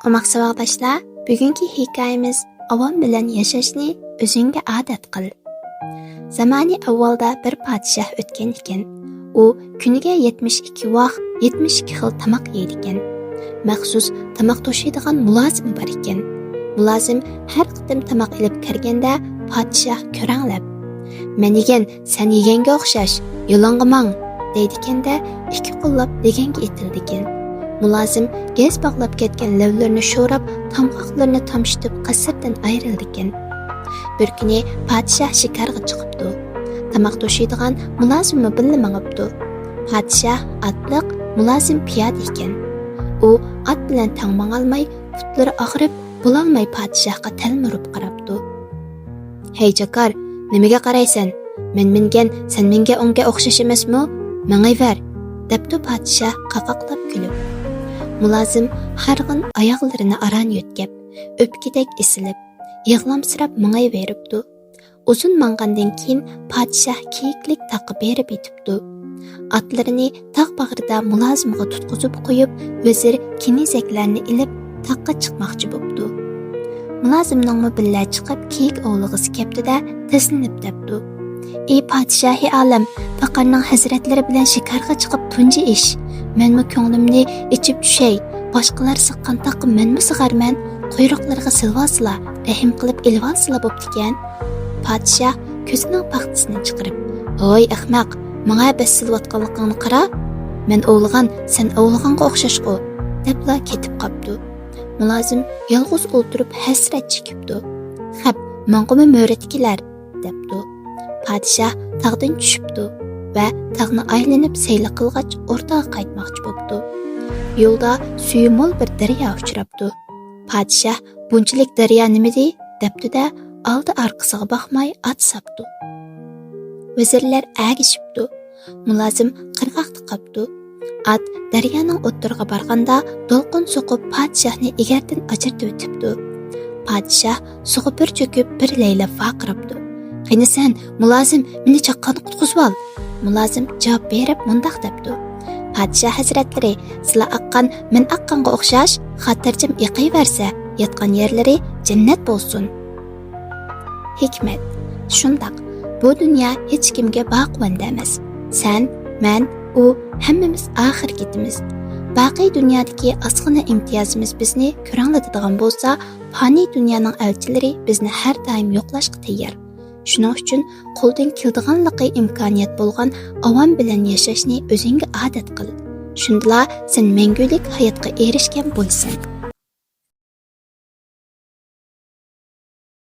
Qo'maq saboqdoshlar, bugungi hikoyamiz avon bilan yashashni o'zingga odat qil. Zamani avvalda bir podshoh o'tgan ekan. U kuniga 72 vaqt 72 xil tamoq yeydi ekan. Maxsus tamoq to'shiydigan mulozim bor ekan. Mulozim har qitim tamoq ilib kirganda podshoh ko'ranglab, "Men yegan, sen yeganga o'xshash, yolonga mang" deydi ekanda, ikki qo'llab deganga etildi ekan. Mulozim gez bog'lab ketgan lavlarini sho'rab, tomqoqlarini tomshitib qasrdan ayrildi ekan. Bir kuni podshoh shikarga chiqibdi. Tamoq to'shiydigan mulozimni birga mangibdi. Podshoh otliq, mulozim piyoda ekan. U ot bilan tang mangolmay, putlari og'rib, bo'lolmay podshohga talmirib qarabdi. "Hey jakar, nimaga qaraysan? Men mingan, sen menga unga o'xshash emasmi? Mangayver" debdi podshoh qaqoqlab kulib. Mulozim harg'in oyoqlarini aran yo'tkab, o'pkidek isilib, yig'lamsirab mangayveribdi. Uzun mangandan keyin podshoh kiyiklik taqqa berib yetibdi. Atlarini tog' bag'rida mulozimga tutqizib qo'yib, vazir kinizaklarni ilib taqqa chiqmoqchi bo'pti. Mulozimning billa chiqib kiyik ovlig'isi keptida taslinib debdi. "Ey podshohi olam, faqarning hazratlari bilan shikarga chiqib tunji ish. Menmi ko'nglimni ichib tushay, boshqalar siqqan taqqa menmi sig'arman, quyruqlarga silvoslar, rahim qilib ilvoslar bo'ptikan." Podshoh ko'zining paxtasini chiqarib, "Voy ahmoq, menga bas silvatganligingni qara. Men o'g'ilgan, sen o'g'ilganga o'xshashqu" debla ketib qopdi. Mulozim yolg'iz o'tirib hasrat chekibdi. "Xap, menga mo'ratkilar" debdi. Podshoh tog'dan tushibdi va tog'ni aylanib sayli qilg'ach o'rtaga qaytmoqchi bo'pti. Yo'lda suvi mo'l bir daryo uchrabdi. Podshoh "Bunchalik daryo nimadi?" debdi-da, oldi orqasiga boqmay ot sapdi. Vazirlar agishibdi. Mulozim qirg'oqda qopdi. Ot daryoning o'ttirga borganda to'lqin so'qib podshohni egardan ajratib o'tibdi. Podshoh suvga bir cho'kib bir laylab vaqiribdi. "Qani sen, mulozim, meni chaqqan qutqizib ol." Mulozim javob berib mundaq debdi: "Podshoh hazratlari, sizlar aqqan men aqqanga o'xshash, xotirjam eqiyversa, yotgan yerlari jannat bo'lsin." Hikmat. Shundaq, bu dunyo hech kimga baquvanda emas. Sen, men, u hammamiz oxir ketimiz. Baqiy dunyodagi ozgina imtiyozimiz bizni ko'ranglatadigan bo'lsa, faniy dunyoning elchilari bizni har doim yo'qlashga tayyor. Shuning uchun qo'ldan keladiganligi imkoniyat bo'lgan avon bilan yashashni o'zingga odat qil. Shundala sen mangulik hayotga erishgan bo'lsan.